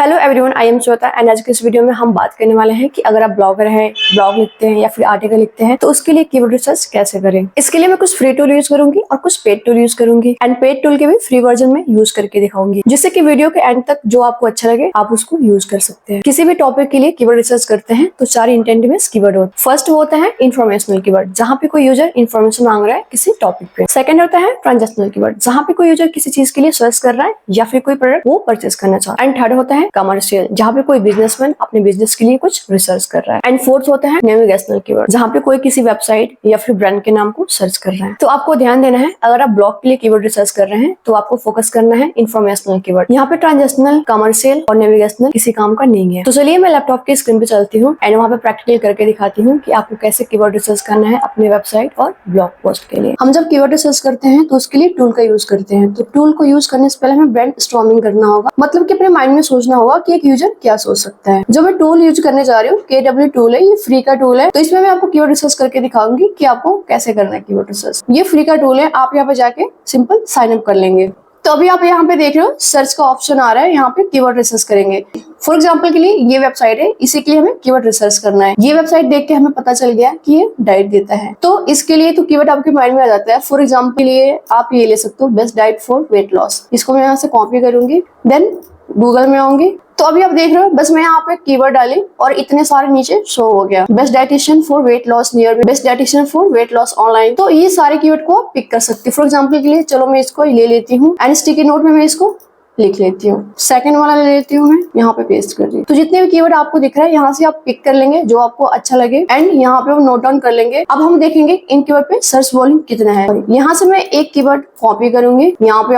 Hello everyone, I am Shweta and आज के इस वीडियो में हम बात करने वाले हैं कि अगर आप ब्लॉगर हैं, ब्लॉग लिखते हैं या फिर आर्टिकल लिखते हैं तो उसके लिए कीवर्ड रिसर्च कैसे करें। इसके लिए मैं कुछ फ्री टूल यूज करूंगी और कुछ पेड टूल यूज करूंगी एंड पेड टूल के भी फ्री वर्जन में यूज करके दिखाऊंगी, जिससे कि वीडियो के एंड तक जो आपको अच्छा लगे आप उसको यूज कर सकते हैं। किसी भी टॉपिक के लिए कीवर्ड रिसर्च करते हैं तो 4 इंटेंट बेस्ड कीवर्ड होते हैं। फर्स्ट वो होता है इन्फॉर्मेशनल कीवर्ड, जहाँ पे कोई यूजर इन्फॉर्मेशन मांग रहा है किसी टॉपिक पे। सेकंड होता है ट्रांजैक्शनल कीवर्ड, जहाँ पे कोई यूजर किसी चीज के लिए सर्च कर रहा है या फिर कोई प्रोडक्ट वो परचेज करना चाहता है। एंड थर्ड होता है कमर्शियल, जहाँ पे कोई बिजनेसमैन अपने बिजनेस के लिए कुछ रिसर्च कर रहा है। एंड फोर्थ होता है नेविगेशनल कीवर्ड, जहाँ पे कोई किसी वेबसाइट या फिर ब्रांड के नाम को सर्च कर रहा है। तो आपको ध्यान देना है, अगर आप ब्लॉग के लिए कीवर्ड रिसर्च कर रहे हैं तो आपको फोकस करना है इन्फॉर्मेशनल कीवर्ड। यहाँ पे ट्रांजैक्शनल, कमर्शियल और नेविगेशनल किसी काम का नहीं है। तो चलिए मैं लैपटॉप की स्क्रीन पे चलती हूँ एंड वहाँ पे प्रैक्टिकल करके दिखाती हूँ कि आपको कैसे कीवर्ड रिसर्च करना है अपने वेबसाइट और ब्लॉग पोस्ट के लिए। हम जब कीवर्ड रिसर्च करते हैं तो उसके लिए टूल का यूज करते हैं। तो टूल को यूज करने से पहले हमें ब्रेन स्टॉर्मिंग करना होगा, मतलब कि अपने माइंड में सोचना होगा कि एक यूजर क्या सोच सकता है। जो मैं टूल यूज करने जा रही हूँ KW टूल है, ये फ्री का टूल है। तो इसमें मैं आपको कीवर्ड रिसर्च करके दिखाऊंगी कि आपको कैसे करना है कीवर्ड रिसर्च। ये फ्री का टूल है, आप यहाँ पे जाके सिंपल साइन अप कर लेंगे। तो अभी आप यहाँ पे देख रहे हो सर्च का ऑप्शन आ रहा है, यहाँ पे कीवर्ड रिसर्च करेंगे। फॉर एग्जांपल के लिए ये वेबसाइट है, इसी के लिए हमें कीवर्ड रिसर्च करना है। ये वेबसाइट देख के हमें पता चल गया कि ये डाइट देता है, तो इसके लिए तो कीवर्ड आपके माइंड में आ जाता है। फॉर एग्जांपल के लिए आप ये ले सकते हो, best diet for weight loss. इसको मैं यहाँ से कॉपी करूंगी, देन गूगल में आऊंगी। तो अभी आप देख रहे हो बस मैं यहाँ पे कीवर्ड डाली और इतने सारे नीचे शो हो गया, best dietitian for weight loss near me, best dietitian for weight loss online. तो ये सारे कीवर्ड को आप पिक कर सकते हो। फॉर एग्जांपल के लिए चलो मैं इसको ले लेती हूँ एंड स्टिकी नोट में मैं इसको लिख लेती हूँ। सेकंड वाला ले लेती हूँ, मैं यहाँ पे पेस्ट कर दी। तो जितने भी कीवर्ड आपको दिख रहा है यहाँ से आप पिक कर लेंगे जो आपको अच्छा लगे एंड यहाँ पे हम नोट डाउन कर लेंगे। अब हम देखेंगे इन कीवर्ड पे सर्च वॉल्यूम कितना है। यहाँ से मैं एक कीवर्ड कॉपी करूंगी, यहाँ पे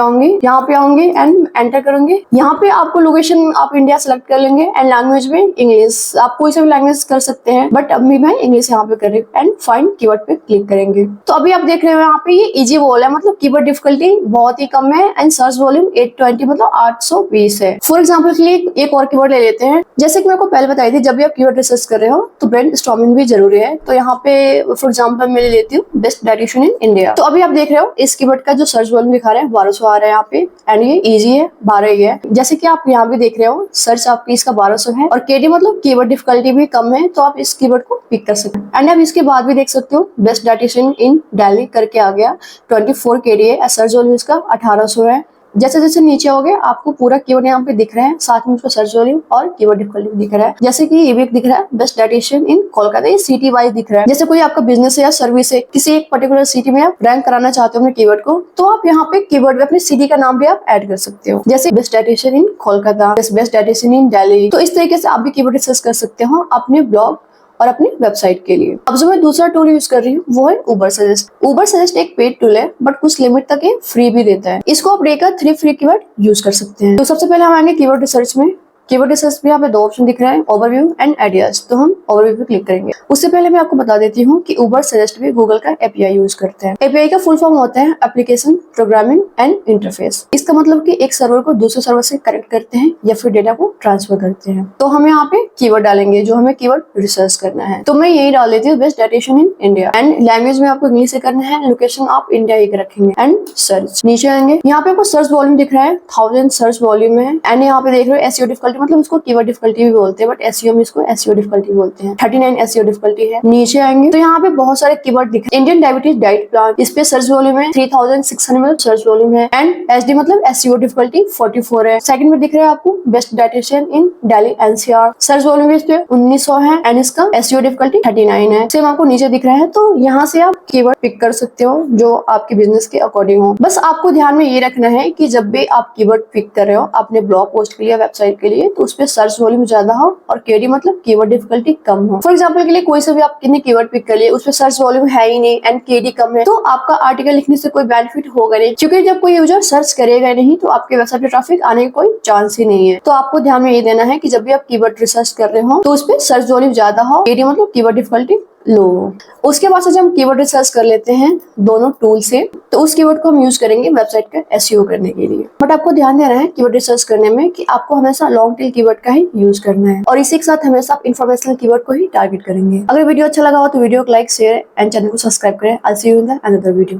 आऊंगी एंड एंटर करूंगी। यहाँ पे आपको लोकेशन आप इंडिया सेलेक्ट कर लेंगे एंड लैंग्वेज में इंग्लिश, आप कोई सा भी लैंग्वेज कर सकते हैं, बट अभी मैं इंग्लिश यहाँ पे कर रही हूँ एंड फाइंड कीवर्ड पे क्लिक करेंगे। तो अभी आप देख रहे हो यहाँ पे ये इजी वॉल है, मतलब कीवर्ड डिफिकल्टी बहुत ही कम है एंड सर्च वॉल्यूम 820 मतलब 820 है। फॉर एग्जाम्पल के लिए एक और कीवर्ड ले लेते हैं। जैसे कि मैं आपको पहले बताई थी, जब भी आप कीवर्ड रिसर्च कर रहे हो तो ब्रेन स्टॉर्मिंग भी जरूरी है। तो यहाँ पे फॉर एग्जाम्पल मैं ले लेती हूँ बेस्ट डाइटिशियन इन इंडिया। तो अभी आप देख रहे हो इस कीवर्ड का जो सर्च वॉल्यूम दिखा रहा है 1200 आ रहा है यहाँ पे एंड ये इजी है, 12 ही है। जैसे कि आप यहाँ पे देख रहे हो सर्च आपकी इसका 1200 है और KD मतलब कीवर्ड डिफिकल्टी भी कम है, तो आप इस कीवर्ड को पिक कर सकते हैं। एंड अब इसके बाद भी देख सकते हो बेस्ट डाइटिशियन इन दिल्ली करके आ गया, 24 KD है, सर्च वॉल्यूम इसका 1800 है। जैसे जैसे नीचे हो गए आपको पूरा कीवर्ड यहाँ पे दिख रहा है, साथ में उसका सर्च वॉल्यूम और कीवर्ड डिफिकल्टी भी दिख रहा है। जैसे कि ये भी दिख रहा है बेस्ट डाइटिशियन इन कोलकाता, ये सिटी वाइज दिख रहा है। जैसे कोई आपका बिजनेस है या सर्विस है, किसी एक पर्टिकुलर सिटी में आप रैंक कराना चाहते हो अपने कीवर्ड को, तो आप यहाँ पे कीवर्ड में अपनी सिटी का नाम भी आप ऐड कर सकते हो, जैसे बेस्ट डाइटिशियन इन कोलकाता, बेस्ट डाइटिशियन इन दिल्ली। तो इस तरीके से आप भी कीवर्ड रिसर्च कर सकते हो अपने ब्लॉग और अपनी वेबसाइट के लिए। अब जो मैं दूसरा टूल यूज कर रही हूँ वो है उबर सजेस्ट। उबर सजेस्ट एक पेड टूल है, बट कुछ लिमिट तक ये फ्री भी देता है। इसको आप लेकर 3 फ्री कीवर्ड यूज कर सकते हैं। तो सबसे पहले हम आएंगे कीवर्ड रिसर्च में। कीवर्ड रिसर्च में यहाँ पे 2 ऑप्शन दिख रहे हैं, ओवरव्यू एंड आइडियाज। तो हम ओवरव्यू पे क्लिक करेंगे। उससे पहले मैं आपको बता देती हूँ कि उबर सजेस्ट भी गूगल का API यूज करते हैं। API का फुल फॉर्म होता है एप्लीकेशन प्रोग्रामिंग एंड इंटरफेस। इसका मतलब कि एक सर्वर को दूसरे सर्वर से कनेक्ट करते हैं या फिर डेटा को ट्रांसफर करते हैं। तो हम यहाँ पे कीवर्ड डालेंगे जो हमें कीवर्ड रिसर्च करना है। तो मैं यही डाल देती हूँ best dietitian in India and language में आपको इंग्लिश से करना है, लोकेशन आप इंडिया ही रखेंगे एंड सर्च। नीचे आएंगे, यहाँ पे आपको सर्च वॉल्यूम दिख रहा है 1000 सर्च वॉल्यूम है एंड यहाँ पे देख रहे हो SEO डिफिकल्टी, मतलब उसको कीवर्ड डिफिकल्टी भी बोलते हैं, बट SEO में इसको SEO डिफिकल्टी बोलते हैं। 39 SEO डिफिकल्टी है। नीचे आएंगे तो यहाँ पे बहुत सारे कीवर्ड दिख रहे हैं। इंडियन डायबिटीज डाइट प्लान, इस पे सर्च वॉल्यूम है 3600 मतलब सर्च वॉल्यूम है एंड SD मतलब SEO डिफिकल्टी 44 है। सेकंड में दिख रहा है आपको बेस्ट डाइटिशियन इन दिल्ली NCR, सर्च वॉल्यूम इस पे 1900 है एंड इसका SEO डिफिकल्टी 39 है। सेम आपको नीचे दिख रहा है, तो यहाँ से आप कीवर्ड पिक कर सकते हो जो आपके बिजनेस के अकॉर्डिंग हो। बस आपको ध्यान में ये रखना है कि जब भी आप कीवर्ड पिक कर रहे हो अपने ब्लॉग पोस्ट के लिए, वेबसाइट के लिए, तो उस पे सर्च वॉल्यूम ज्यादा हो और KD मतलब कीवर्ड डिफिकल्टी कम हो। फॉर एग्जांपल के लिए कोई से भी आप कितने कीवर्ड पिक कर लिए, उस पे सर्च वॉल्यूम है ही नहीं एंड KD कम है, तो आपका आर्टिकल लिखने से कोई बेनिफिट होगा नहीं, क्योंकि जब कोई यूजर सर्च करेगा नहीं तो आपके वेबसाइट पे ट्रैफिक आने का कोई चांस ही नहीं है। तो आपको ध्यान में ये देना है कि जब भी आप कीवर्ड रिसर्च कर रहे हो तो उस पे सर्च वॉल्यूम ज्यादा हो, KD मतलब कीवर्ड डिफिकल्टी लो। उसके बाद से जब हम कीवर्ड रिसर्च कर लेते हैं दोनों टूल से, तो उस कीवर्ड को हम यूज करेंगे वेबसाइट का SEO करने के लिए। बट आपको ध्यान देना है कीवर्ड रिसर्च करने में कि आपको हमेशा लॉन्ग टेल कीवर्ड का ही यूज करना है और इसी के साथ हमेशा आप इन्फॉर्मेशनल कीवर्ड को ही टारगेट करेंगे। अगर वीडियो अच्छा लगा हो तो वीडियो को लाइक, शेयर एंड चैनल को सब्सक्राइब करें। I see you in the another video.